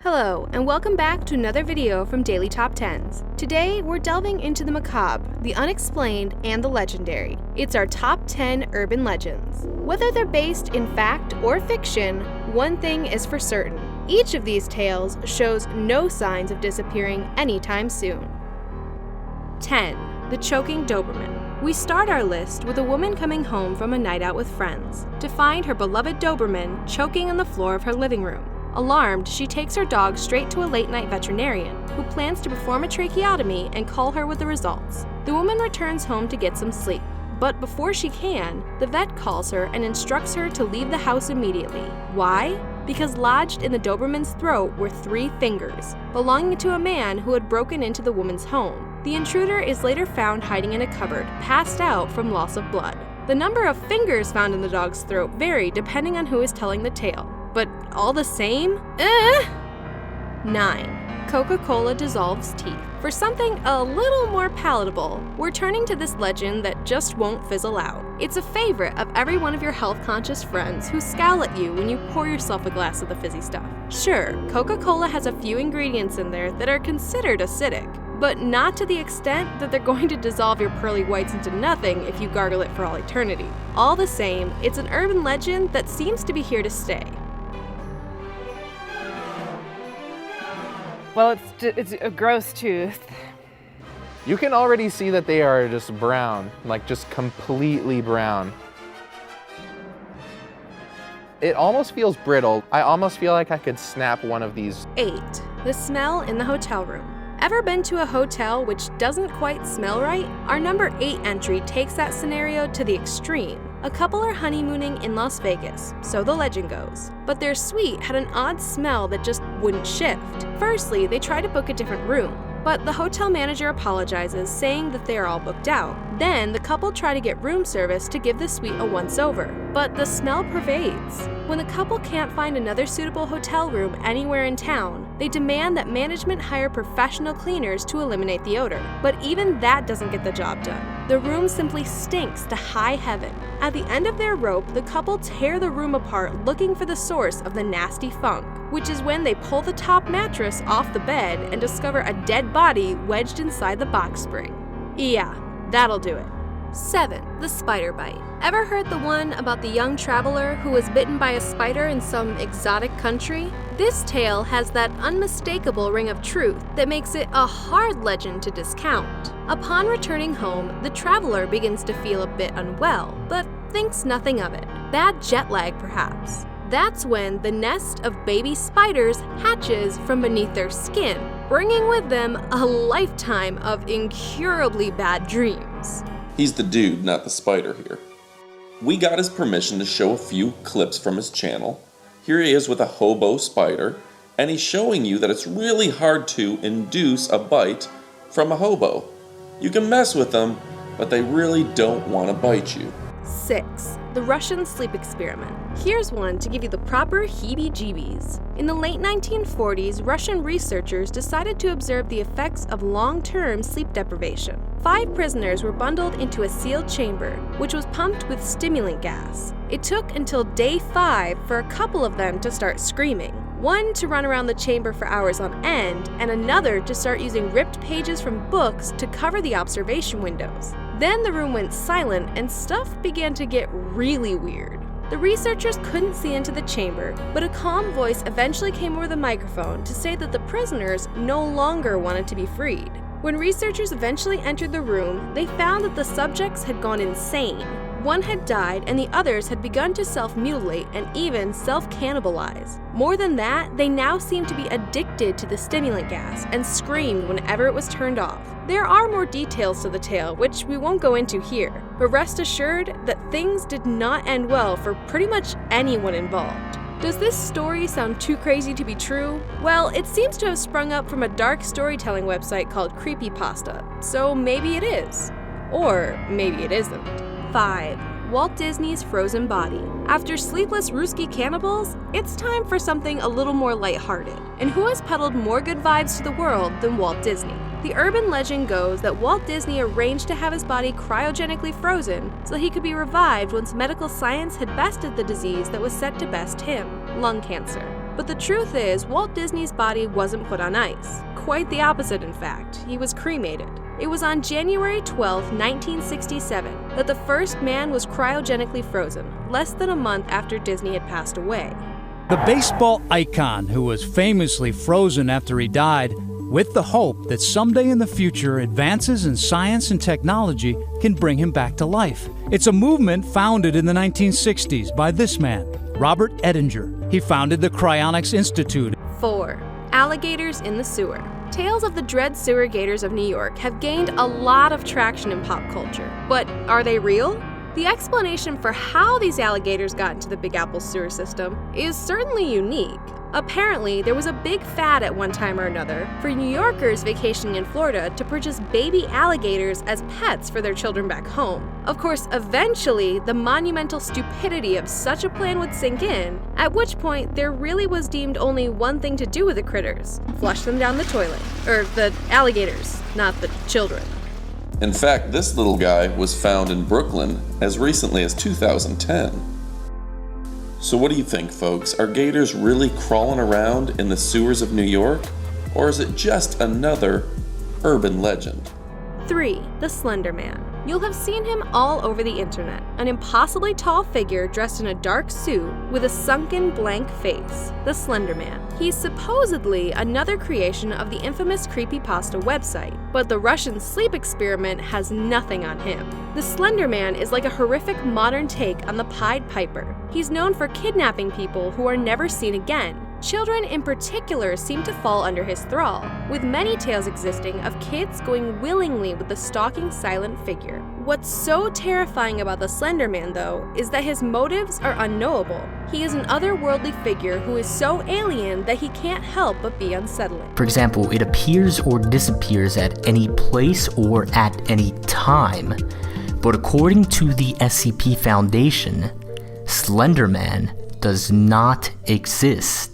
Hello, and welcome back to another video from Daily Top 10s. Today, we're delving into the macabre, the unexplained, and the legendary. It's our top 10 urban legends. Whether they're based in fact or fiction, one thing is for certain. Each of these tales shows no signs of disappearing anytime soon. 10. The Choking Doberman. We start our list with a woman coming home from a night out with friends to find her beloved Doberman choking on the floor of her living room. Alarmed, she takes her dog straight to a late-night veterinarian, who plans to perform a tracheotomy and call her with the results. The woman returns home to get some sleep, but before she can, the vet calls her and instructs her to leave the house immediately. Why? Because lodged in the Doberman's throat were 3 fingers, belonging to a man who had broken into the woman's home. The intruder is later found hiding in a cupboard, passed out from loss of blood. The number of fingers found in the dog's throat vary depending on who is telling the tale. But all the same? 9. Coca Cola dissolves teeth. For something a little more palatable, we're turning to this legend that just won't fizzle out. It's a favorite of every one of your health-conscious friends who scowl at you when you pour yourself a glass of the fizzy stuff. Sure, Coca-Cola has a few ingredients in there that are considered acidic, but not to the extent that they're going to dissolve your pearly whites into nothing if you gargle it for all eternity. All the same, it's an urban legend that seems to be here to stay. Well, it's a gross tooth. You can already see that they are just brown, like just completely brown. It almost feels brittle. I almost feel like I could snap one of these. 8. The smell in the hotel room. Ever been to a hotel which doesn't quite smell right? Our number 8 entry takes that scenario to the extreme. A couple are honeymooning in Las Vegas, so the legend goes. But their suite had an odd smell that just wouldn't shift. Firstly, they try to book a different room, but the hotel manager apologizes, saying that they are all booked out. Then, the couple try to get room service to give the suite a once-over, but the smell pervades. When the couple can't find another suitable hotel room anywhere in town, they demand that management hire professional cleaners to eliminate the odor. But even that doesn't get the job done. The room simply stinks to high heaven. At the end of their rope, the couple tear the room apart looking for the source of the nasty funk, which is when they pull the top mattress off the bed and discover a dead body wedged inside the box spring. Yeah, that'll do it. 7. The spider bite. Ever heard the one about the young traveler who was bitten by a spider in some exotic country? This tale has that unmistakable ring of truth that makes it a hard legend to discount. Upon returning home, the traveler begins to feel a bit unwell, but thinks nothing of it. Bad jet lag, perhaps. That's when the nest of baby spiders hatches from beneath their skin, bringing with them a lifetime of incurably bad dreams. He's the dude, not the spider here. We got his permission to show a few clips from his channel. Here he is with a hobo spider, and he's showing you that it's really hard to induce a bite from a hobo. You can mess with them, but they really don't want to bite you. 6. The Russian sleep experiment. Here's one to give you the proper heebie-jeebies. In the late 1940s, Russian researchers decided to observe the effects of long-term sleep deprivation. 5 prisoners were bundled into a sealed chamber, which was pumped with stimulant gas. It took until day 5 for a couple of them to start screaming. One to run around the chamber for hours on end, and another to start using ripped pages from books to cover the observation windows. Then the room went silent and stuff began to get really weird. The researchers couldn't see into the chamber, but a calm voice eventually came over the microphone to say that the prisoners no longer wanted to be freed. When researchers eventually entered the room, they found that the subjects had gone insane. One had died and the others had begun to self-mutilate and even self-cannibalize. More than that, they now seemed to be addicted to the stimulant gas and screamed whenever it was turned off. There are more details to the tale, which we won't go into here, but rest assured that things did not end well for pretty much anyone involved. Does this story sound too crazy to be true? Well, it seems to have sprung up from a dark storytelling website called Creepypasta, so maybe it is. Or maybe it isn't. 5. Walt Disney's Frozen Body. After Sleepless Rooski Cannibals, it's time for something a little more lighthearted. And who has peddled more good vibes to the world than Walt Disney? The urban legend goes that Walt Disney arranged to have his body cryogenically frozen so he could be revived once medical science had bested the disease that was set to best him, lung cancer. But the truth is, Walt Disney's body wasn't put on ice. Quite the opposite, in fact. He was cremated. It was on January 12, 1967, that the first man was cryogenically frozen, less than a month after Disney had passed away. The baseball icon who was famously frozen after he died, with the hope that someday in the future advances in science and technology can bring him back to life. It's a movement founded in the 1960s by this man, Robert Ettinger. He founded the Cryonics Institute. 4. Alligators in the sewer. Tales of the dread sewer gators of New York have gained a lot of traction in pop culture. But are they real? The explanation for how these alligators got into the Big Apple sewer system is certainly unique. Apparently, there was a big fad at one time or another for New Yorkers vacationing in Florida to purchase baby alligators as pets for their children back home. Of course, eventually, the monumental stupidity of such a plan would sink in, at which point there really was deemed only one thing to do with the critters: flush them down the toilet. Or the alligators, not the children. In fact, this little guy was found in Brooklyn as recently as 2010. So what do you think, folks? Are gators really crawling around in the sewers of New York? Or is it just another urban legend? 3. The Slender Man. You'll have seen him all over the internet, an impossibly tall figure dressed in a dark suit with a sunken blank face, the Slender Man. He's supposedly another creation of the infamous creepypasta website, but the Russian sleep experiment has nothing on him. The Slender Man is like a horrific modern take on the Pied Piper. He's known for kidnapping people who are never seen again. Children in particular seem to fall under his thrall, with many tales existing of kids going willingly with the stalking silent figure. What's so terrifying about the Slender Man, though, is that his motives are unknowable. He is an otherworldly figure who is so alien that he can't help but be unsettling. For example, it appears or disappears at any place or at any time. But according to the SCP Foundation, Slender Man does not exist.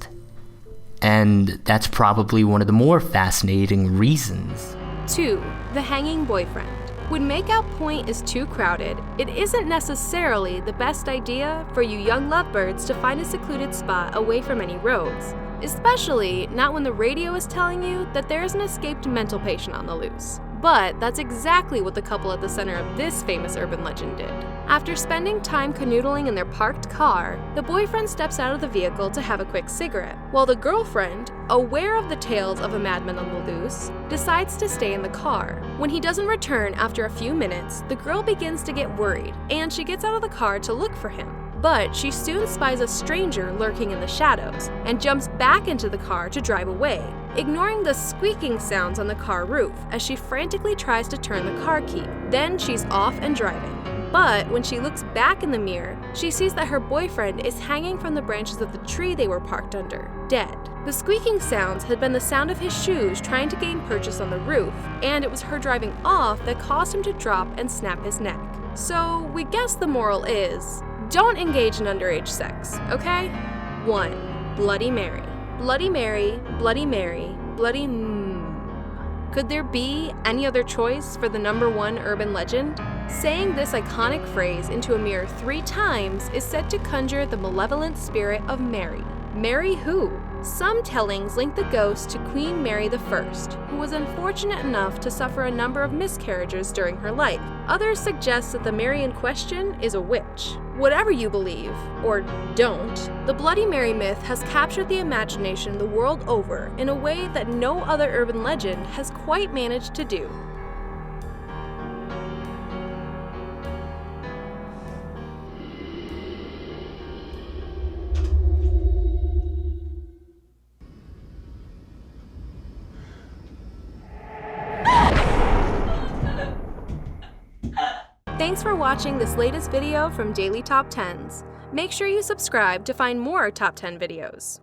And that's probably one of the more fascinating reasons. 2. The Hanging Boyfriend. When Makeout Point is too crowded, it isn't necessarily the best idea for you young lovebirds to find a secluded spot away from any roads, especially not when the radio is telling you that there's an escaped mental patient on the loose. But that's exactly what the couple at the center of this famous urban legend did. After spending time canoodling in their parked car, the boyfriend steps out of the vehicle to have a quick cigarette, while the girlfriend, aware of the tales of a madman on the loose, decides to stay in the car. When he doesn't return after a few minutes, the girl begins to get worried, and she gets out of the car to look for him. But she soon spies a stranger lurking in the shadows, and jumps back into the car to drive away, ignoring the squeaking sounds on the car roof as she frantically tries to turn the car key. Then she's off and driving. But when she looks back in the mirror, she sees that her boyfriend is hanging from the branches of the tree they were parked under, dead. The squeaking sounds had been the sound of his shoes trying to gain purchase on the roof, and it was her driving off that caused him to drop and snap his neck. So we guess the moral is, don't engage in underage sex, okay? 1. Bloody Mary. Bloody Mary, Bloody Mary, Bloody Could there be any other choice for the #1 urban legend? Saying this iconic phrase into a mirror 3 times is said to conjure the malevolent spirit of Mary. Mary who? Some tellings link the ghost to Queen Mary I, who was unfortunate enough to suffer a number of miscarriages during her life. Others suggest that the Mary in question is a witch. Whatever you believe, or don't, the Bloody Mary myth has captured the imagination the world over in a way that no other urban legend has quite managed to do. Thanks for watching this latest video from Daily Top 10s. Make sure you subscribe to find more Top 10 videos.